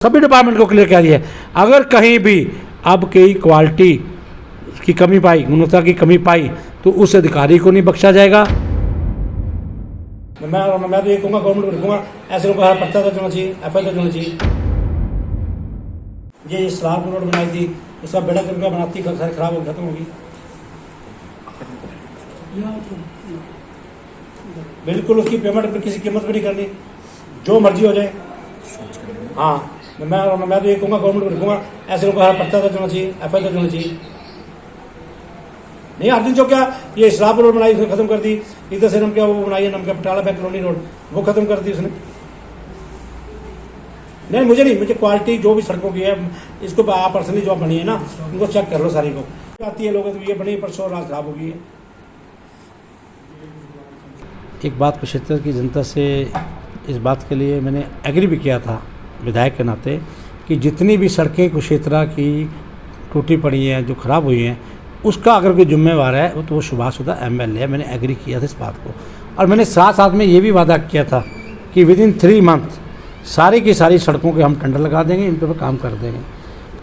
सभी डिपार्टमेंट को क्लियर किया है। अगर कहीं भी अब कहीं क्वालिटी की कमी पाई, गुणवत्ता की कमी पाई तो उस अधिकारी को नहीं बख्शा जाएगा। मैं तो ये कहूँगा, गवर्नमेंट को लिखूंगा, ऐसे लोगों का पर्चा दर्ज होना चाहिए, एफआईआर दर्ज होना चाहिए। ये सलार रोड बनाई थी, उसका बेड़ा करके बनाती सारी खराब हो खत्म होगी। बिल्कुल उसकी पेमेंट पर किसी कीमत पर नहीं करनी, जो मर्जी हो जाए। हाँ, मैं तो ये कहूँगा, गवर्नमेंट को लिखूंगा, ऐसे लोगों का पर्चा दर्ज होना चाहिए, एफआईआर दर्ज होना चाहिए। नहीं, हर दिन जो क्या ये शराब रोड बनाई उसने खत्म कर दी, इधर से नम क्या वो बनाई है, नम क्या पटाला बैंक कॉलोनी रोड, वो खत्म कर दी उसने। नहीं, मुझे क्वालिटी जो भी सड़कों की है, इसको आप पर्सनली जो बनी है ना, उनको चेक कर लो सारी को। आती है लोगों तो ये बनी परसों रात खराब हो गई है। एक बात कुरुक्षेत्र की जनता से इस बात के लिए मैंने एग्री भी किया था विधायक के नाते कि जितनी भी सड़कें कुरुक्षेत्र की टूटी पड़ी हैं, जो ख़राब हुई हैं, उसका अगर कोई जिम्मेवार है तो वो सुभाष सुधा एमएलए है। मैंने एग्री किया था इस बात को, और मैंने साथ साथ में ये भी वादा किया था कि विदिन 3 मंथ सारी की सारी सड़कों के हम टेंडर लगा देंगे, इन पर काम कर देंगे।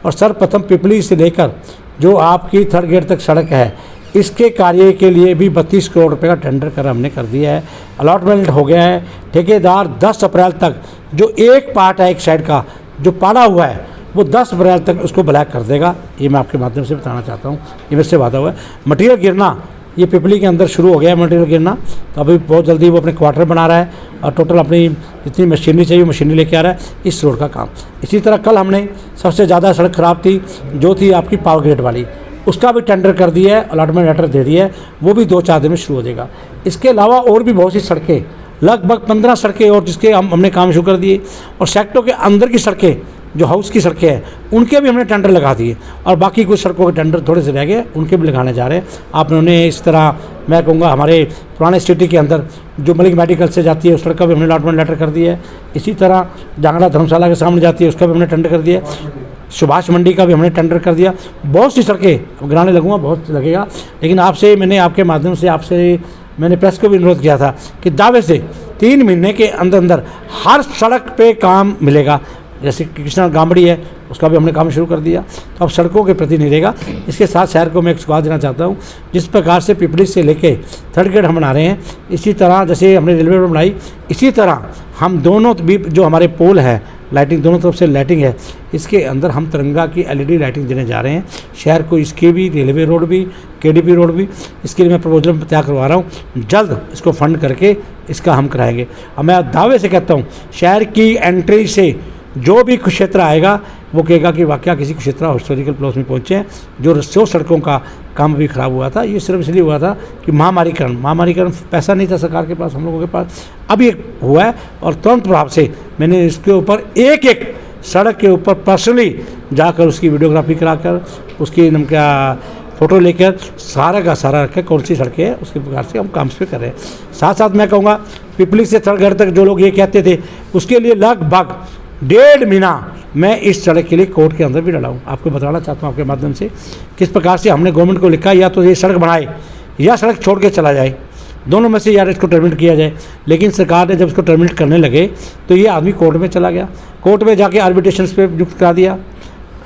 और सर्वप्रथम पिपली से लेकर जो आपकी 3rd गेट तक सड़क है, इसके कार्य के लिए भी 32 करोड़ रुपए का टेंडर कर हमने कर दिया है, अलॉटमेंट हो गया है। ठेकेदार 10 अप्रैल तक जो एक पार्ट है, एक साइड का जो पाड़ा हुआ है, वो 10 अप्रैल तक उसको ब्लैक कर देगा। ये मैं आपके माध्यम से बताना चाहता हूँ, ये मेरे से वादा हुआ है। मटीरियल गिरना ये पिपली के अंदर शुरू हो गया है, मटीरियल गिरना, तो अभी बहुत जल्दी वो अपने क्वार्टर बना रहा है और टोटल अपनी जितनी मशीनरी चाहिए मशीनरी लेके आ रहा है इस रोड का काम। इसी तरह कल हमने सबसे ज़्यादा सड़क ख़राब थी जो थी आपकी पावर ग्रिड वाली, उसका भी टेंडर कर दिया है, अलॉटमेंट लेटर दे दिया है, वो भी 2-4 दिन में शुरू हो जाएगा। इसके अलावा और भी बहुत सी सड़कें, लगभग 15 सड़कें और जिसके हमने काम शुरू कर दिए, और सेक्टरों के अंदर की सड़कें जो हाउस की सड़कें हैं उनके भी हमने टेंडर लगा दिए, और बाकी कुछ सड़कों के टेंडर थोड़े से रह गए, उनके भी लगाने जा रहे हैं। आपने उन्हें इस तरह मैं कहूँगा हमारे पुराने सिटी के अंदर जो मलिक मेडिकल से जाती है उस सड़क का भी हमने अलॉटमेंट लेटर कर दिया है। इसी तरह जांगड़ा धर्मशाला के सामने जाती है उसका भी हमने टेंडर कर दिया है। सुभाष मंडी का भी हमने टेंडर कर दिया। बहुत सी सड़कें गिनाने लगूंगा, बहुत लगेगा, लेकिन आपसे मैंने आपके माध्यम से आपसे मैंने प्रेस को भी अनुरोध किया था कि दावे से 3 महीने के अंदर अंदर हर सड़क पे काम मिलेगा। जैसे कृष्णा गांबड़ी है उसका भी हमने काम शुरू कर दिया, तो अब सड़कों के प्रति नहीं रहेगा। इसके साथ शहर को मैं एक सुझाव देना चाहता हूँ, जिस प्रकार से पिपली से लेके 3rd गेट हम बना रहे हैं, इसी तरह जैसे हमने रेलवे रोड बनाई, इसी तरह हम दोनों भी जो हमारे पोल हैं लाइटिंग, दोनों तरफ से लाइटिंग है, इसके अंदर हम तिरंगा की LED लाइटिंग देने जा रहे हैं शहर को। इसके भी रेलवे रोड भी, KDP रोड भी, इसके लिए मैं प्रपोजल तैयार करवा रहा हूँ। जल्द इसको फंड करके इसका हम कराएंगे। और मैं दावे से कहता हूँ, शहर की एंट्री से जो भी कुरुक्षेत्र आएगा वो कहेगा कि वाकया किसी कुरुक्षेत्र हिस्टोरिकल प्लेस में पहुँचे हैं। जो सड़कों का काम भी खराब हुआ था, ये सिर्फ इसलिए हुआ था कि महामारी कारण पैसा नहीं था सरकार के पास, हम लोगों के पास। अब ये हुआ है और तुरंत प्रभाव से मैंने इसके ऊपर एक सड़क के ऊपर पर्सनली जाकर उसकी वीडियोग्राफी कराकर उसकी क्या फ़ोटो लेकर सारा का सारा रखा कौन सी सड़कें हैं उसके प्रकार से हम काम पे कर रहे हैं। साथ साथ मैं कहूँगा पिपली से 3rd गेट तक जो लोग ये कहते थे, उसके लिए लगभग 1.5 महीना मैं इस सड़क के लिए कोर्ट के अंदर भी लड़ा हूँ। आपको बताना चाहता हूँ आपके माध्यम से किस प्रकार से हमने गवर्नमेंट को लिखा, या तो ये सड़क बनाए या सड़क छोड़ के चला जाए, दोनों में से यार इसको टर्मिनेट किया जाए। लेकिन सरकार ने जब इसको टर्मिनेट करने लगे तो ये आदमी कोर्ट में चला गया, कोर्ट में जाके आर्बिट्रेशन पे नियुक्त करा दिया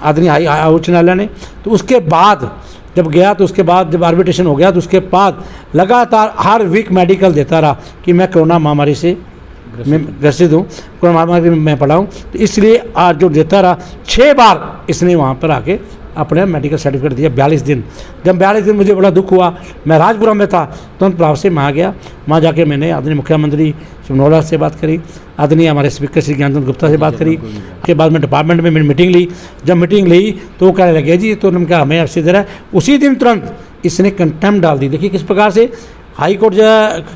आदमी उच्च न्यायालय ने। तो उसके बाद जब गया तो उसके बाद जब आर्बिट्रेशन हो गया तो उसके बाद लगातार हर वीक मेडिकल देता रहा कि मैं कोरोना महामारी से मैं ग्रसित हूँ, कोरोना महामारी में मैं पड़ा हूँ। तो इसलिए आज जो देता रहा 6 बार इसने वहाँ पर आके अपने मेडिकल सर्टिफिकेट दिया 42 दिन। जब 42 दिन मुझे बड़ा दुख हुआ, मैं राजपुरा में था, तुरंत प्रभाव से वहाँ गया। वहाँ जाके मैंने आदरणीय मुख्यमंत्री श्री मनोहर से बात करी, आदरणीय हमारे स्पीकर श्री ज्ञानचंद गुप्ता से बात करी। उसके बाद में डिपार्टमेंट में मैंने मीटिंग ली। जब मीटिंग ली तो वो कहने लगे जी तो क्या हमें अर्सी दे रहा है। उसी दिन तुरंत इसने कंटेम्प्ट डाल दी। देखिए किस प्रकार से हाई कोर्ट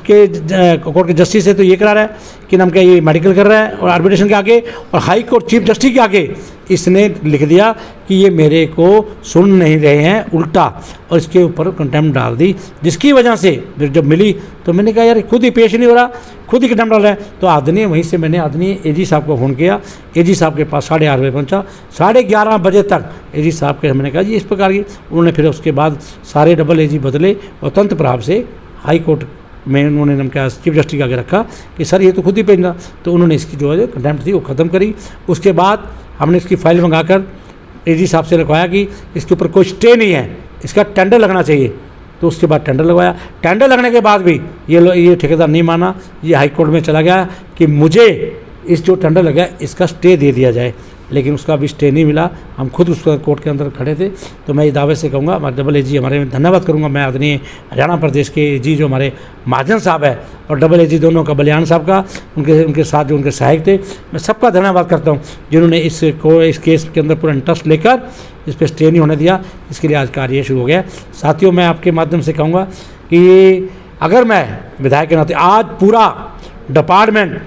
के जस्टिस है तो ये करा रहा है कि नाम क्या ये मेडिकल कर रहा है और आर्बिट्रेशन के आगे, और हाई कोर्ट चीफ जस्टिस के आगे इसने लिख दिया कि ये मेरे को सुन नहीं रहे हैं उल्टा, और इसके ऊपर कंटेम्प्ट डाल दी। जिसकी वजह से जब मिली तो मैंने कहा यार खुद ही पेश नहीं हो रहा, खुद ही कंटेम्प्ट डाल रहा है। तो आदरणीय वहीं से मैंने आदरणीय AG साहब को फ़ोन किया। AG साहब के पास 8:30 बजे पहुँचा, 11:30 बजे तक AG साहब के मैंने कहा जी इस प्रकार की। उन्होंने फिर उसके बाद सारे डबल AG बदले और तुरंत प्रभाव से हाई कोर्ट में उन्होंने नाम क्या चीफ जस्टिस के आगे रखा कि सर ये तो खुद ही भेजना। तो उन्होंने इसकी जो है कंटेम्प्ट थी वो ख़त्म करी। उसके बाद हमने इसकी फाइल मंगाकर एजी साहब से लिखवाया कि इसके ऊपर कोई स्टे नहीं है, इसका टेंडर लगना चाहिए। तो उसके बाद टेंडर लगवाया। टेंडर लगने के बाद भी ये ठेकेदार नहीं माना, ये हाई कोर्ट में चला गया कि मुझे इस जो टेंडर लगा इसका स्टे दे दिया जाए, लेकिन उसका भी स्टे नहीं मिला। हम खुद उस कोर्ट के अंदर खड़े थे। तो मैं ये दावे से कहूँगा, मैं डबल एजी हमारे में धन्यवाद करूँगा, मैं आदरणीय हरियाणा प्रदेश के एजी जो हमारे महाजन साहब है और डबल एजी दोनों का, बलियान साहब का, उनके साथ जो उनके सहायक थे, मैं सबका धन्यवाद करता हूँ जिन्होंने इस केस के अंदर पूरा इंटरेस्ट लेकर इस पर स्टे नहीं होने दिया। इसके लिए आज कार्य शुरू हो गया। साथियों, मैं आपके माध्यम से कहूँगा कि अगर मैं विधायक के नाते आज पूरा डिपार्टमेंट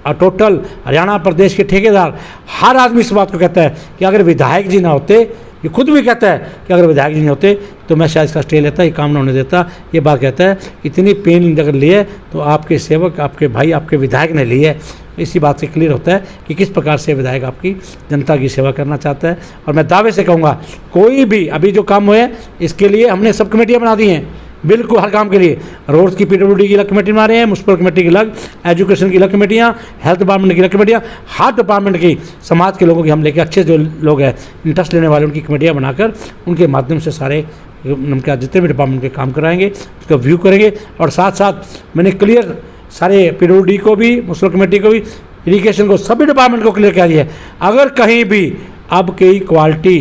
और टोटल हरियाणा प्रदेश के ठेकेदार, हर आदमी इस बात को कहता है कि अगर विधायक जी ना होते, ये खुद भी कहता है कि अगर विधायक जी नहीं होते तो मैं शायद इसका स्टे लेता, ये काम ना होने देता। ये बात कहता है। इतनी पेन अगर ली है तो आपके सेवक, आपके भाई, आपके विधायक ने ली है। इसी बात से क्लियर होता है कि किस प्रकार से विधायक आपकी जनता की सेवा करना चाहता है। और मैं दावे से कहूँगा, कोई भी अभी जो काम हुए इसके लिए हमने सब कमेटियाँ बना दी हैं, बिल्कुल हर काम के लिए। रोड्स की PWD की अलग कमेटी बना रहे हैं, म्यूनसिपल कमेटी की अलग, एजुकेशन की अलग कमेटियाँ, हेल्थ डिपार्टमेंट की अलग कमेटियाँ, हर डिपार्टमेंट की, समाज के लोगों की हम लेके, अच्छे जो लोग हैं इंटरेस्ट लेने वाले, उनकी कमेटियाँ बनाकर उनके माध्यम से सारे उनके जितने भी डिपार्टमेंट के काम कराएंगे उसका व्यू करेंगे। और साथ साथ मैंने क्लियर सारे PWD को भी, म्यूनसिपल कमेटी को भी, इरीगेशन को, सभी डिपार्टमेंट को क्लियर कर दिया है। अगर कहीं भी अब कई क्वालिटी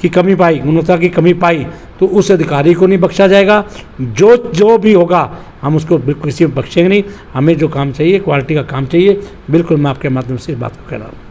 की कमी पाई, गुणवत्ता की कमी पाई, तो उस अधिकारी को नहीं बख्शा जाएगा। जो भी होगा हम उसको बिल्कुल किसी में बख्शेंगे नहीं। हमें जो काम चाहिए, क्वालिटी का काम चाहिए। बिल्कुल मैं आपके माध्यम से इस बात को कह रहा हूँ।